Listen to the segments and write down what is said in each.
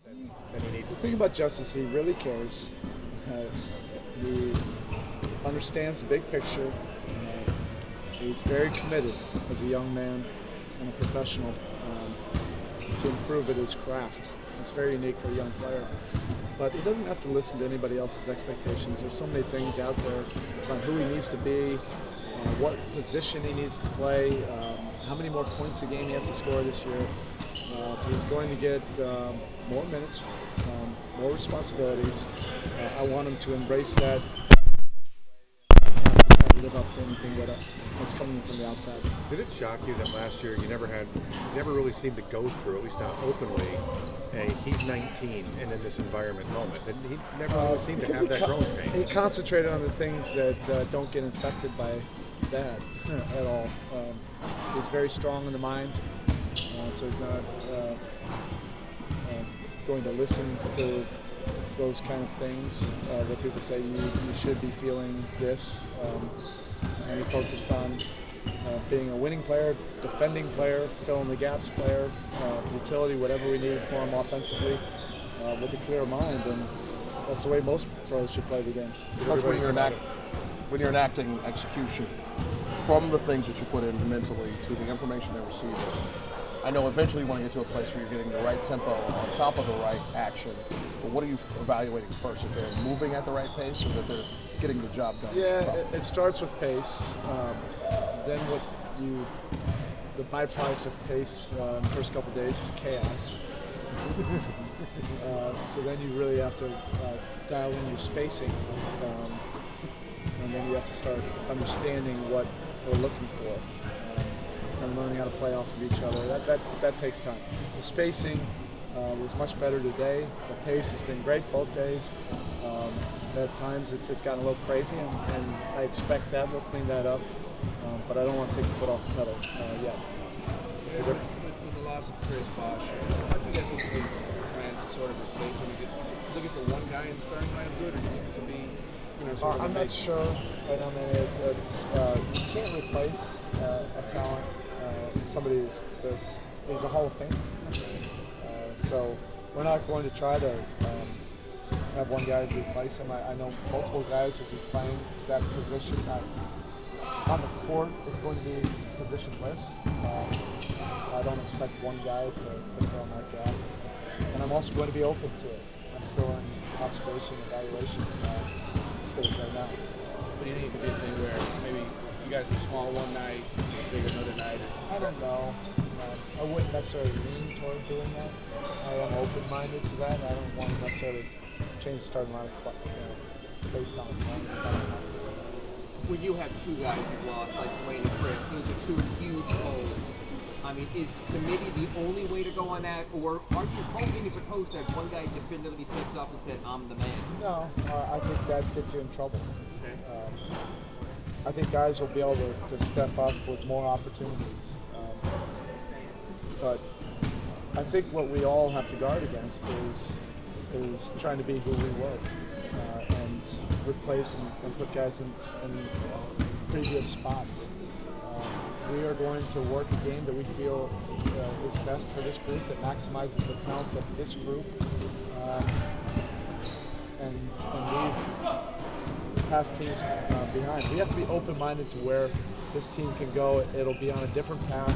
that he needs The to thing be? about Justice, he really cares. He understands the big picture. He's very committed as a young man and a professional to improve at his craft. It's very unique for a young player. But he doesn't have to listen to anybody else's expectations. There's so many things out there about who he needs to be, what position he needs to play, how many more points a game he has to score this year. He's going to get more minutes, more responsibilities. I want him to embrace that and live up to anything that's coming from the outside. Did it shock you that last year you never really seemed to go through, at least not openly, he's 19 and in this environment moment, and he never really seemed to have that growing pain? He concentrated on the things that don't get infected by that at all. He's very strong in the mind, so he's not going to listen to those kind of things where people say you should be feeling this. And he focused on being a winning player, defending player, filling the gaps player, utility, whatever we needed for him offensively, with a clear mind. And that's the way most pros should play the game. Coach, when you're enacting execution, from the things that you put in mentally to the information they're receiving, I know eventually you want to get to a place where you're getting the right tempo on top of the right action, but what are you evaluating first? If they're moving at the right pace or that they're getting the job done? Yeah, it starts with pace. Then the byproduct of pace in the first couple of days is chaos. So then you really have to dial in your spacing, and then you have to start understanding what we're looking for. And learning how to play off of each other. That takes time. The spacing was much better today. The pace has been great both days. At times it's gotten a little crazy, and I expect that. We'll clean that up. But I don't want to take the foot off the pedal yet. With the loss of Chris Bosh, how do you guys ultimately plan to sort of replace him? Is it looking for one guy in the starting lineup good, or do you think this will be, sort of I'm not sure. Right now, man, you can't replace a talent. Somebody is a Hall of Fame. So we're not going to try to have one guy to replace him. I know multiple guys will be playing that position. On the court, it's going to be positionless. I don't expect one guy to fill in that gap. And I'm also going to be open to it. I'm still in observation, evaluation stage right now. But do you think it could be a thing where maybe you guys are small one night, big another night? I don't know. I wouldn't necessarily lean toward doing that. I am open-minded to that. I don't want to necessarily change the starting lineup based on it. When you have two guys you've lost, like Dwayne and Chris, those are two huge holes. I mean, is committee the only way to go on that, or are you hoping as a coach that one guy definitively steps up and said, "I'm the man"? No, I think that gets you in trouble. Okay. I think guys will be able to step up with more opportunities. But I think what we all have to guard against is trying to be who we were and replace and put guys in previous spots. We are going to work a game that we feel is best for this group, that maximizes the talents of this group, and leave past teams behind. We have to be open-minded to where this team can go. It'll be on a different path,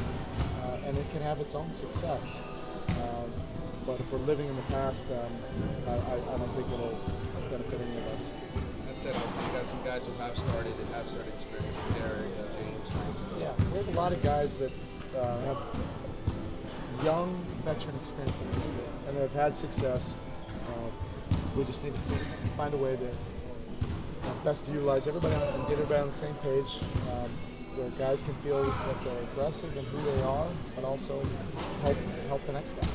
and it can have its own success. But if we're living in the past, I don't think it'll benefit any of us. That said, you got some guys who have started experience with Erik, James. Yeah, we have a lot of guys that have young veteran experience in this league, and they've had success. We just need to find a way to best utilize everybody and get everybody on the same page, where guys can feel that they're aggressive in who they are, but also help the next guy.